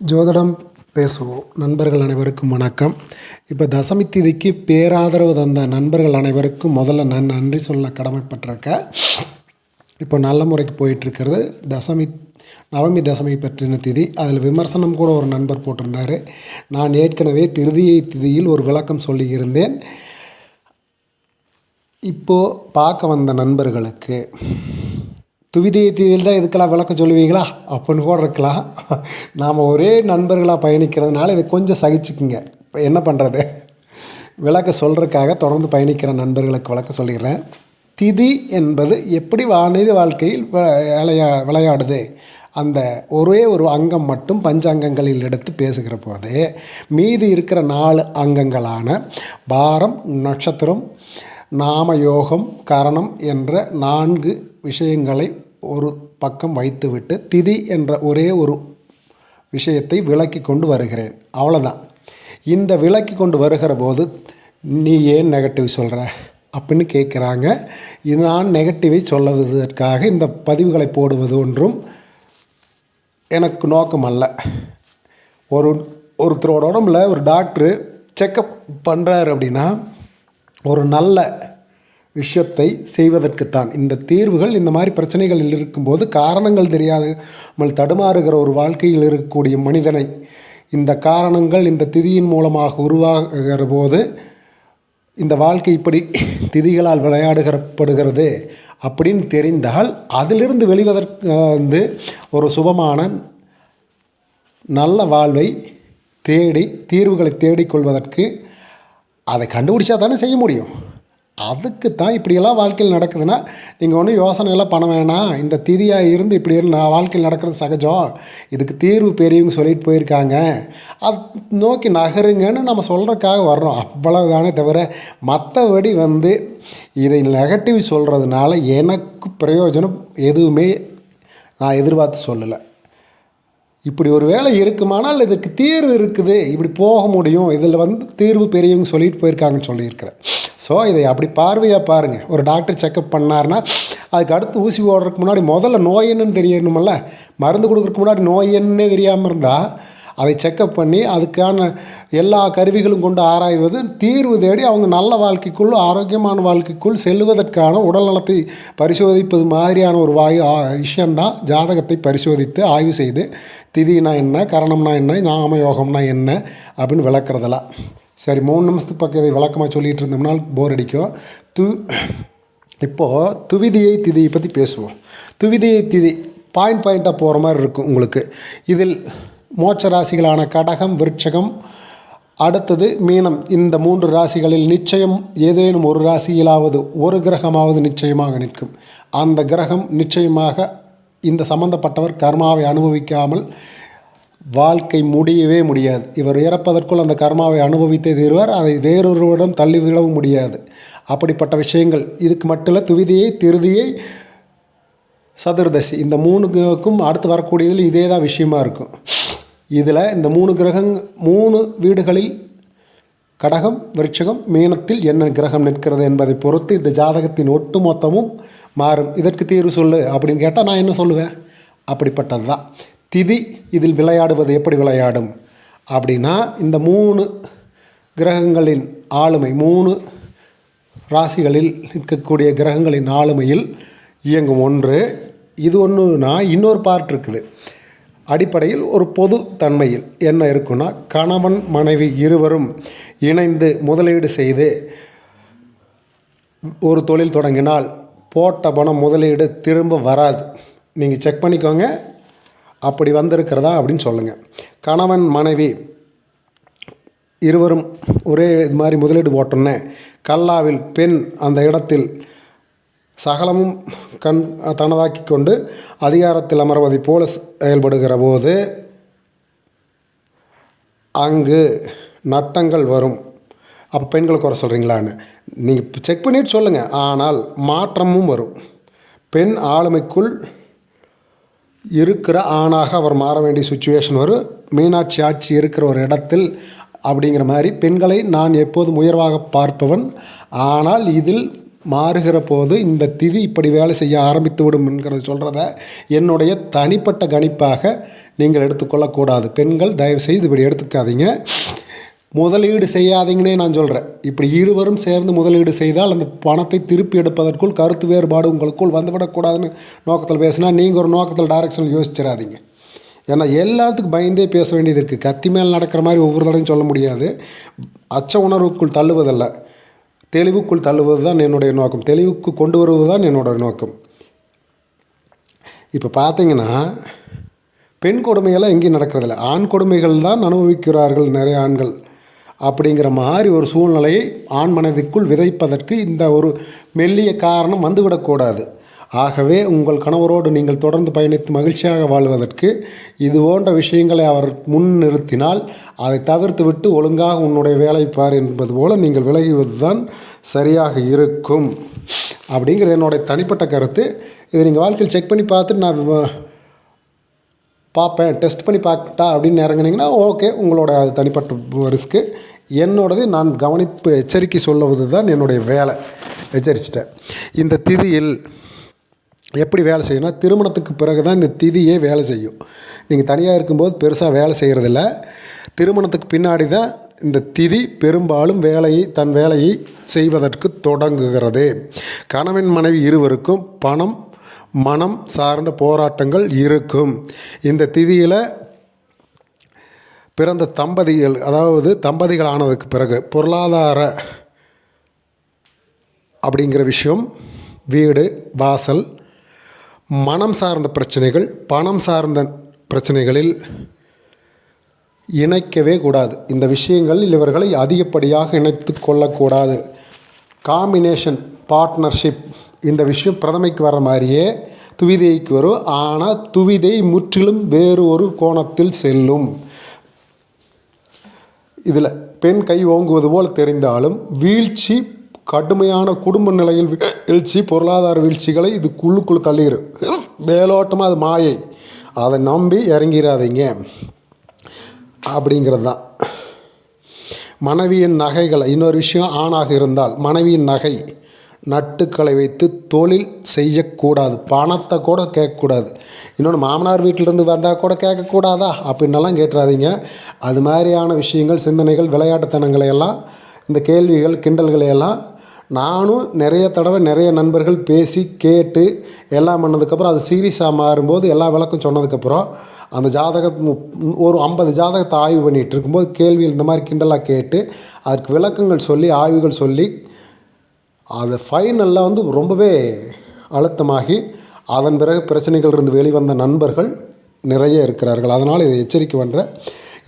ஜோதிடம் பேசுவோம். நண்பர்கள் அனைவருக்கும் வணக்கம். இப்போ தசமி திதிக்கு பேராதரவு தந்த நண்பர்கள் அனைவருக்கும் முதல்ல நான் நன்றி சொல்ல கடமைப்பட்டிருக்கேன். இப்போ நல்ல முறைக்கு போயிட்டுருக்கிறது. நவமி தசமி பற்றின திதி. அதில் விமர்சனம் கூட ஒரு நண்பர் போட்டிருந்தார். நான் ஏற்கனவே திருதியை திதியில் ஒரு விளக்கம் சொல்லியிருந்தேன். இப்போது பார்க்க வந்த நண்பர்களுக்கு துவிதியை திதியில் தான் இதுக்கெல்லாம் விளக்கம் சொல்லுவீங்களா அப்படின்னு கூட இருக்கலாம். நாம் ஒரே நண்பர்களாக பயணிக்கிறதுனால இதை கொஞ்சம் சகிச்சுக்குங்க. இப்போ என்ன பண்ணுறது, விளக்க சொல்கிறதுக்காக தொடர்ந்து பயணிக்கிற நண்பர்களுக்கு விளக்க சொல்லிடுறேன். திதி என்பது எப்படி மனித வாழ்க்கையில் விளையாடுது, அந்த ஒரே ஒரு அங்கம் மட்டும் பஞ்சாங்கங்களில் எடுத்து பேசுகிற போது மீதி இருக்கிற 4 அங்கங்களான வாரம், நட்சத்திரம், நாமயோகம், கரணம் என்ற 4 விஷயங்களை ஒரு பக்கம் வைத்துவிட்டு திதி என்ற ஒரே ஒரு விஷயத்தை விளக்கி கொண்டு வருகிறேன். அவ்வளோதான். இந்த விளக்கி கொண்டு வருகிற போது நீ ஏன் நெகட்டிவ் சொல்கிற அப்படின்னு கேட்குறாங்க. இது நான் நெகட்டிவை சொல்லுவதற்காக இந்த பதிவுகளை போடுவது ஒன்றும் எனக்கு நோக்கம் அல்ல. ஒருத்தரோட உடம்புல ஒரு டாக்டரு செக்கப் பண்ணுறாரு அப்படின்னா ஒரு நல்ல விஷயத்தை செய்வதற்குத்தான். இந்த தீர்வுகள் இந்த மாதிரி பிரச்சனைகளில் இருக்கும்போது காரணங்கள் தெரியாது தடுமாறுகிற ஒரு வாழ்க்கையில் இருக்கக்கூடிய மனிதனை இந்த காரணங்கள் இந்த திதியின் மூலமாக உருவாகிற போது இந்த வாழ்க்கை இப்படி திதிகளால் விளையாடுகிறப்படுகிறது அப்படின்னு தெரிந்தால் அதிலிருந்து வெளிவதற்கு ஒரு சுபமான நல்ல வாழ்வை தேடி தீர்வுகளை தேடிக்கொள்வதற்கு அதை கண்டுபிடிச்சா தானே செய்ய முடியும். அதுக்கு தான் இப்படியெல்லாம் வாழ்க்கையில் நடக்குதுன்னா நீங்கள் ஒன்றும் யோசனையெல்லாம் பண்ண வேணாம். இந்த திதியாக இருந்து இப்படி வாழ்க்கையில் நடக்கிறது சகஜம், இதுக்கு தீர்வு பெரியவங்க சொல்லிட்டு போயிருக்காங்க, அது நோக்கி நகருங்கன்னு நம்ம சொல்கிறதுக்காக வர்றோம். அவ்வளவுதானே தவிர மற்றபடி இதை நெகட்டிவ் சொல்கிறதுனால எனக்கு பிரயோஜனம் எதுவுமே நான் எதிர்பார்த்து சொல்லலை. இப்படி ஒரு வேலை இருக்குமானால் இதுக்கு தீர்வு இருக்குது, இப்படி போக முடியும், இதில் தீர்வு பெரியவங்க சொல்லிட்டு போயிருக்காங்கன்னு சொல்லியிருக்கிறேன். ஸோ இதை அப்படி பார்வையாக பாருங்கள். ஒரு டாக்டர் செக்கப் பண்ணார்னா அதுக்கு அடுத்து ஊசி போடுறதுக்கு முன்னாடி முதல்ல நோய் என்னன்னு தெரியணுமல்ல. மருந்து கொடுக்குறதுக்கு முன்னாடி நோய் என்னன்னே தெரியாமல் இருந்தால் அதை செக்கப் பண்ணி அதுக்கான எல்லா கருவிகளும் கொண்டு ஆராய்வது, தீர்வு தேடி அவங்க நல்ல வாழ்க்கைக்குள் ஆரோக்கியமான வாழ்க்கைக்குள் செல்லுவதற்கான உடல் நலத்தை பரிசோதிப்பது மாதிரியான ஒரு விஷயந்தான் ஜாதகத்தை பரிசோதித்து ஆய்வு செய்து திதினா என்ன, கரணம்னா என்ன, நாமயோகம்னா என்ன அப்படின்னு விளக்குறதெல்லாம். சரி, 3 நிமிஷத்துக்கு பக்கம் இதை விளக்கமாக சொல்லிகிட்டு இருந்தோம்னால் போர் அடிக்கும். இப்போது துவிதியை திதியை பற்றி பேசுவோம். துவிதியை திதி பாயிண்டாக போகிற மாதிரி இருக்கும் உங்களுக்கு. இதில் மோட்ச ராசிகளான கடகம், விருட்சகம், அடுத்தது மீனம், இந்த 3 ராசிகளில் நிச்சயம் ஏதேனும் ஒரு ராசியிலாவது ஒரு கிரகமாவது நிச்சயமாக நிற்கும். அந்த கிரகம் நிச்சயமாக இந்த சம்பந்தப்பட்டவர் கர்மாவை அனுபவிக்காமல் வாழ்க்கை முடியவே முடியாது. இவர் இறப்பதற்குள் அந்த கர்மாவை அனுபவித்தே தீர்வார். அதை வேறொருவரிடம் தள்ளிவிடவும் முடியாது. அப்படிப்பட்ட விஷயங்கள் இதுக்கு மட்டும் இல்லை. துவிதியை, திருதியை, சதுர்தசி இந்த 3க்கும் அடுத்து வரக்கூடியதில் இதே தான் விஷயமா இருக்கும். இதில் இந்த 3 வீடுகளில் கடகம், விருட்சகம், மீனத்தில் என்ன கிரகம் நிற்கிறது என்பதை பொறுத்து இந்த ஜாதகத்தின் ஒட்டு மொத்தமும் மாறும். இதற்கு தீர்வு சொல்லு அப்படின்னு கேட்டால் நான் என்ன சொல்லுவேன்? அப்படிப்பட்டது தான் திதி. இதில் விளையாடுவது எப்படி விளையாடும் அப்படின்னா, இந்த 3 கிரகங்களின் ஆளுமை, 3 ராசிகளில் இருக்கக்கூடிய கிரகங்களின் ஆளுமையில் இயங்கும் ஒன்று. இது ஒன்றுனா இன்னொரு பார்ட் இருக்குது. அடிப்படையில் ஒரு பொது தன்மையில் என்ன இருக்குன்னா, கணவன் மனைவி இருவரும் இணைந்து முதலீடு செய்து ஒரு தொழில் தொடங்கினால் போட்ட பணம் முதலீடு திரும்ப வராது. நீங்கள் செக் பண்ணிக்கோங்க, அப்படி வந்திருக்கிறதா அப்படின்னு சொல்லுங்கள். கணவன் மனைவி இருவரும் ஒரே இது மாதிரி முதலீடு போட்டோன்னே கல்லாவில் பெண் அந்த இடத்தில் சகலமும் தனதாக்கி கொண்டு அதிகாரத்தில் அமர்வதை போல செயல்படுகிற போது அங்கு நட்டங்கள் வரும். அப்போ பெண்களை குறை சொல்கிறீங்களான்னு நீங்கள் செக் பண்ணிட்டு சொல்லுங்கள். ஆனால் மாற்றமும் வரும். பெண் ஆளுமைக்குள் இருக்கிற ஆணாக அவர் மாற வேண்டிய சுச்சுவேஷன் வரும். மீனாட்சி ஆட்சி இருக்கிற ஒரு இடத்தில் அப்படிங்கிற மாதிரி பெண்களை நான் எப்போதும் உயர்வாக பார்ப்பவன். ஆனால் இதில் மாறுகிற போது இந்த திதி இப்படி வேலை செய்ய ஆரம்பித்து விடும் என்கிறது சொல்கிறத என்னுடைய தனிப்பட்ட கணிப்பாக நீங்கள் எடுத்துக்கொள்ளக்கூடாது. பெண்கள் தயவுசெய்து இப்படி எடுத்துக்காதீங்க. முதலீடு செய்யாதீங்கன்னே நான் சொல்கிறேன். இப்படி இருவரும் சேர்ந்து முதலீடு செய்தால் அந்த பணத்தை திருப்பி எடுப்பதற்குள் கருத்து வேறுபாடு உங்களுக்குள் வந்துவிடக்கூடாதுன்னு நோக்கத்தில் பேசினா நீங்கள் ஒரு நோக்கத்தில் டைரக்ஷனில் யோசிச்சிடாதீங்க. ஏன்னா எல்லாத்துக்கும் பயந்தே பேச வேண்டியது இருக்குது. கத்தி மேல் நடக்கிற மாதிரி ஒவ்வொரு தடையும் சொல்ல முடியாது. அச்ச உணர்வுக்குள் தள்ளுவதல்ல, தெளிவுக்குள் தள்ளுவது தான் என்னுடைய நோக்கம். தெளிவுக்கு கொண்டு வருவது தான் என்னோடய நோக்கம். இப்போ பார்த்தீங்கன்னா பெண் கொடுமையெல்லாம் எங்கேயும் நடக்கிறதில்ல, ஆண் கொடுமைகள் தான் அனுபவிக்கிறார்கள் நிறைய ஆண்கள். அப்படிங்கிற மாதிரி ஒரு சூழ்நிலையை ஆண் மனதிற்குள் விதைப்பதற்கு இந்த ஒரு மெல்லிய காரணம் வந்துவிடக்கூடாது. ஆகவே உங்கள் கணவரோடு நீங்கள் தொடர்ந்து பயணித்து மகிழ்ச்சியாக வாழ்வதற்கு இது போன்ற விஷயங்களை அவர் முன் நிறுத்தினால் அதை தவிர்த்து விட்டு ஒழுங்காக உன்னுடைய வேலை பார் என்பது போல் நீங்கள் விலகுவது தான் சரியாக இருக்கும் அப்படிங்கிறது என்னுடைய தனிப்பட்ட கருத்து. இதை நீங்கள் வாழ்க்கையில் செக் பண்ணி பார்த்துட்டு நான் பார்ப்பேன், டெஸ்ட் பண்ணி பார்த்துட்டா அப்படின்னு இறங்குனீங்கன்னா ஓகே, உங்களோட அது தனிப்பட்ட ரிஸ்க்கு. என்னோடது நான் கவனிப்பு எச்சரிக்கை சொல்லுவது தான் என்னுடைய வேலை. எச்சரிச்சிட்டேன். இந்த திதியில் எப்படி வேலை செய்யணும், திருமணத்துக்கு பிறகு தான் இந்த திதியே வேலை செய்யும். நீங்கள் தனியாக இருக்கும்போது பெருசாக வேலை செய்கிறதில்ல. திருமணத்துக்கு பின்னாடி தான் இந்த திதி பெரும்பாலும் தன் வேலையை செய்வதற்கு தொடங்குகிறது. கணவன் மனைவி இருவருக்கும் பணம் மனம் சார்ந்த போராட்டங்கள் இருக்கும். இந்த திதியில் பிறந்த தம்பதிகள், அதாவது தம்பதிகள் ஆனதுக்கு பிறகு பொருளாதார அப்படிங்கிற விஷயம், வீடு வாசல், மனம் சார்ந்த பிரச்சனைகள், பணம் சார்ந்த பிரச்சனைகளில் இணைக்கவே கூடாது. இந்த விஷயங்களில் இவர்களை அதிகப்படியாக இணைத்து கொள்ளக்கூடாது. காம்பினேஷன், பார்ட்னர்ஷிப், இந்த விஷயம் பிரதமைக்கு வர மாதிரியே துவிதைக்கு வரும். ஆனால் துவிதை முற்றிலும் வேறு ஒரு கோணத்தில் செல்லும். இதில் பெண் கை ஓங்குவது போல் தெரிந்தாலும் வீழ்ச்சி, கடுமையான குடும்ப நிலையில் வீழ்ச்சி, பொருளாதார வீழ்ச்சிகளை இது குழுக்குழு தள்ளிடும். மேலோட்டமாக அது மாயை, அதை நம்பி இறங்கிறாதீங்க அப்படிங்கிறது தான். மனைவியின் நகைகளை, இன்னொரு விஷயம், ஆணாக இருந்தால் மனைவியின் நகை நட்டுக்களை வைத்து தொழில் செய்யக்கூடாது. பணத்தை கூட கேட்கக்கூடாது. இன்னொன்று, மாமனார் வீட்டிலேருந்து வந்தால் கூட கேட்கக்கூடாதா அப்படின்னெல்லாம் கேட்டுறாதீங்க. அது மாதிரியான விஷயங்கள், சிந்தனைகள், விளையாட்டுத்தனங்களையெல்லாம், இந்த கேள்விகள் கிண்டல்களையெல்லாம் நானும் நிறைய தடவை நிறைய நண்பர்கள் பேசி கேட்டு எல்லாம் பண்ணதுக்கப்புறம் அது சீரியஸாக மாறும்போது எல்லா விளக்கம் சொன்னதுக்கப்புறம் அந்த ஒரு 50 ஜாதகத்தை ஆய்வு பண்ணிகிட்டு இருக்கும்போது கேள்விகள் இந்த மாதிரி கிண்டலாக கேட்டு அதுக்கு விளக்கங்கள் சொல்லி ஆய்வுகள் சொல்லி அது ஃபைனலில் ரொம்பவே அழுத்தமாகி அதன் பிறகு பிரச்சனைகள் இருந்து வெளிவந்த நண்பர்கள் நிறைய இருக்கிறார்கள். அதனால் இதை எச்சரிக்கை பண்ணுறேன்.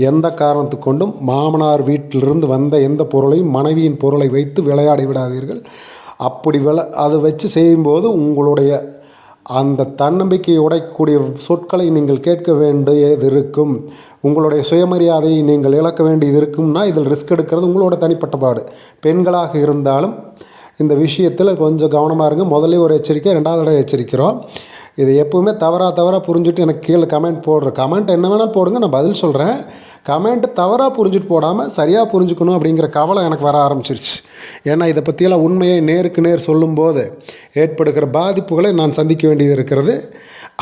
எந்த காரணத்துக்கு கொண்டும் மாமனார் வீட்டிலிருந்து வந்த எந்த பொருளையும் மனைவியின் பொருளை வைத்து விளையாடி விடாதீர்கள். அப்படி அதை வச்சு செய்யும்போது உங்களுடைய அந்த தன்னம்பிக்கையை உடைக்கக்கூடிய சொற்களை நீங்கள் கேட்க வேண்டியது இருக்கும். உங்களுடைய சுயமரியாதையை நீங்கள் இழக்க வேண்டியது இருக்கும்னா இதில் ரிஸ்க் எடுக்கிறது உங்களோட தனிப்பட்ட பாடு. பெண்களாக இருந்தாலும் இந்த விஷயத்தில் கொஞ்சம் கவனமாக இருங்க. முதல்ல ஒரு எச்சரிக்கை, 2வது தடவை எச்சரிக்கிறோம். இதை எப்போவுமே தவறாக புரிஞ்சுட்டு எனக்கு கீழே கமெண்ட் கமெண்ட் என்ன வேணால் போடுங்க, நான் பதில் சொல்கிறேன். கமெண்ட்டு தவறாக புரிஞ்சுட்டு போடாமல் சரியாக புரிஞ்சுக்கணும் அப்படிங்கிற கவலை எனக்கு வர ஆரம்பிச்சிருச்சு. ஏன்னா இதை பற்றியெல்லாம் உண்மையை நேருக்கு நேர் சொல்லும்போது ஏற்படுகிற பாதிப்புகளை நான் சந்திக்க வேண்டியது இருக்கிறது.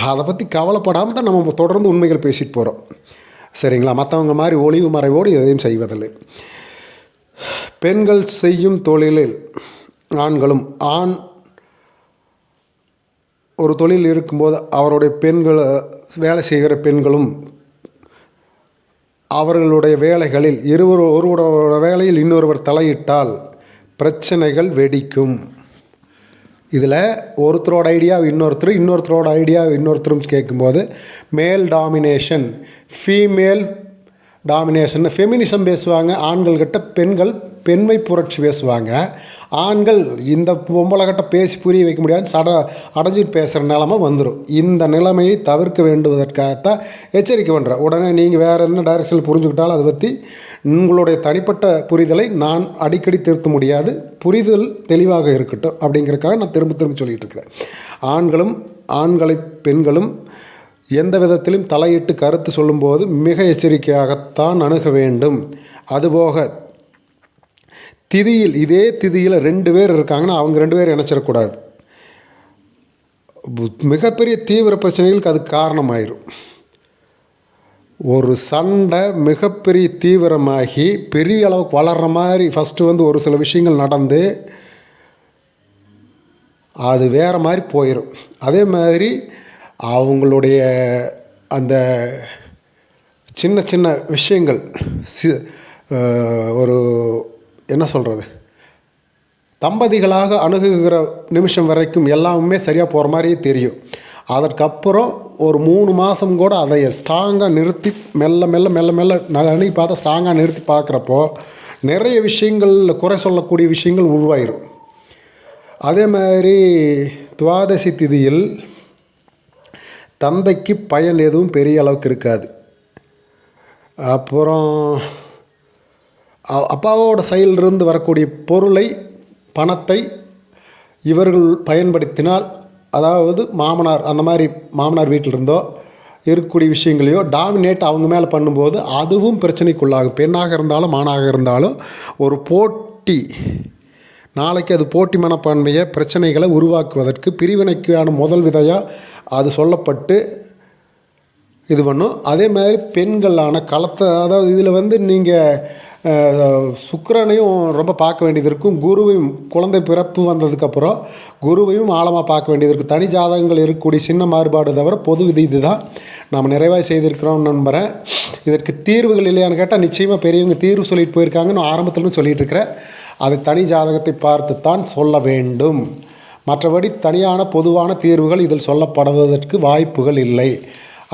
அதை பற்றி கவலைப்படாமல் தான் நம்ம தொடர்ந்து உண்மைகள் பேசிட்டு போகிறோம். சரிங்களா? மற்றவங்க மாதிரி ஒளிவு மறைவோடு எதையும் செய்வதில்லை. பெண்கள் செய்யும் தொழிலில் ஆண்களும், ஒரு தொழில் இருக்கும்போது அவருடைய வேலை செய்கிற பெண்களும் அவர்களுடைய வேலைகளில் ஒருவரோட வேலையில் இன்னொருவர் தலையிட்டால் பிரச்சனைகள் வெடிக்கும். இதில் ஒருத்தரோட ஐடியா இன்னொருத்தரோட ஐடியா இன்னொருத்தரும் கேட்கும்போது மேல் டாமினேஷன், ஃபீமேல் டாமினேஷன், ஃபெமினிசம் பேசுவாங்க. ஆண்கள்கிட்ட பெண்கள் பெண்மை புரட்சி பேசுவாங்க. ஆண்கள் இந்த பொம்பளைகிட்ட பேசி புரிய வைக்க முடியாது, அடைஞ்சிட்டு பேசுகிற நிலமை வந்துடும். இந்த நிலைமையை தவிர்க்க வேண்டுவதற்காகத்தான் எச்சரிக்கை பண்ணுறேன். உடனே நீங்கள் வேறு என்ன டைரெக்ஷனில் புரிஞ்சுக்கிட்டாலும் அதை பற்றி உங்களுடைய தனிப்பட்ட புரிதலை நான் அடிக்கடி திருத்த முடியாது. புரிதல் தெளிவாக இருக்கட்டும் அப்படிங்கிறதுக்காக நான் திரும்ப சொல்லிகிட்டு இருக்கிறேன். பெண்களும் எந்த விதத்திலும் தலையிட்டு கருத்து சொல்லும்போது மிக எச்சரிக்கையாகத்தான் அணுக வேண்டும். அதுபோக திதியில் இதே திதியில் 2 பேர் இருக்காங்கன்னா அவங்க 2 பேர் இணைச்சிடக்கூடாது. மிகப்பெரிய தீவிர பிரச்சனைகளுக்கு அது காரணமாயிரும். ஒரு சண்டை மிகப்பெரிய தீவிரமாகி பெரிய அளவுக்கு வளர்கிற மாதிரி ஃபஸ்ட்டு ஒரு சில விஷயங்கள் நடந்து அது வேறு மாதிரி போயிடும். அதே மாதிரி அவங்களுடைய அந்த சின்ன சின்ன விஷயங்கள் ஒரு என்ன சொல்கிறது, தம்பதிகளாக அணுகுகிற நிமிஷம் வரைக்கும் எல்லாமே சரியாக போகிற மாதிரியே தெரியும். அதற்கப்புறம் ஒரு 3 மாதம் கூட அதை ஸ்ட்ராங்காக நிறுத்தி மெல்ல மெல்ல மெல்ல மெல்ல அன்றைக்கி பார்த்தா ஸ்ட்ராங்காக நிறுத்தி பார்க்குறப்போ நிறைய விஷயங்களில் குறை சொல்லக்கூடிய விஷயங்கள் உருவாயிரும். அதே மாதிரி துவாதசி திதியில் தந்தைக்கு பயன் எதுவும் பெரிய அளவுக்கு இருக்காது. அப்புறம் அப்பாவோட சைடிலிருந்து வரக்கூடிய பொருளை, பணத்தை இவர்கள் பயன்படுத்தினால், அதாவது மாமனார் அந்த மாதிரி மாமனார் வீட்டிலிருந்தோ இருக்கக்கூடிய விஷயங்களையோ டாமினேட் அவங்க மேலே பண்ணும்போது அதுவும் பிரச்சனைக்குள்ளாகும். பெண்ணாக இருந்தாலும் ஆணாக இருந்தாலும் ஒரு போட்டி, நாளைக்கு அது போட்டி மனப்பான்மையை பிரச்சனைகளை உருவாக்குவதற்கு பிரிவினைக்கான முதல் விதையாக அது சொல்லப்பட்டு இது பண்ணும். அதே மாதிரி பெண்களான களத்தை, அதாவது இதில் நீங்கள் சுக்கிரனையும் ரொம்ப பார்க்க வேண்டியது இருக்கும். குருவையும், குழந்தை பிறப்பு வந்ததுக்கப்புறம் குருவையும் ஆழமாக பார்க்க வேண்டியது இருக்குது. தனி ஜாதகங்கள் இருக்கக்கூடிய சின்ன மாறுபாடு தவிர பொது விதி இது தான் நாம் நிறைவாக செய்திருக்கிறோம்னு நம்புகிறேன். இதற்கு தீர்வுகள் இல்லையான்னு கேட்டால் நிச்சயமாக பெரியவங்க தீர்வு சொல்லிட்டு போயிருக்காங்கன்னு ஆரம்பத்துலேருந்து சொல்லிகிட்டு இருக்கிறேன். அது தனி ஜாதகத்தை பார்த்துத்தான் சொல்ல வேண்டும். மற்றபடி தனியான பொதுவான தீர்வுகள் இதில் சொல்லப்படுவதற்கு வாய்ப்புகள் இல்லை.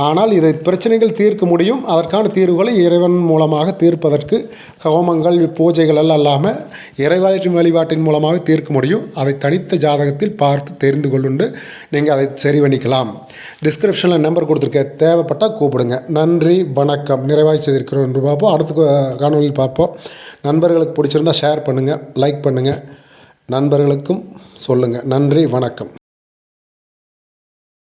ஆனால் இதை பிரச்சனைகள் தீர்க்க முடியும். அதற்கான தீர்வுகளை இறைவன் மூலமாக தீர்ப்பதற்கு ஹோமங்கள், பூஜைகள் எல்லாம் இல்லாமல் இறைவன் வழிபாட்டின் மூலமாக தீர்க்க முடியும். அதை தனித்த ஜாதகத்தில் பார்த்து தெரிந்து கொள்ளுண்டு நீங்கள் அதை சரி பண்ணிக்கலாம். டிஸ்கிரிப்ஷனில் நம்பர் கொடுத்துருக்கேன், தேவைப்பட்டால் கூப்பிடுங்க. நன்றி, வணக்கம். நிறைவாக செய்திருக்கிறோம் என்று பார்ப்போம். அடுத்த காணொலியில் பார்ப்போம். நண்பர்களுக்கு பிடிச்சிருந்தால் ஷேர் பண்ணுங்கள், லைக் பண்ணுங்கள், நண்பர்களுக்கும் சொல்லுங்கள். நன்றி, வணக்கம்.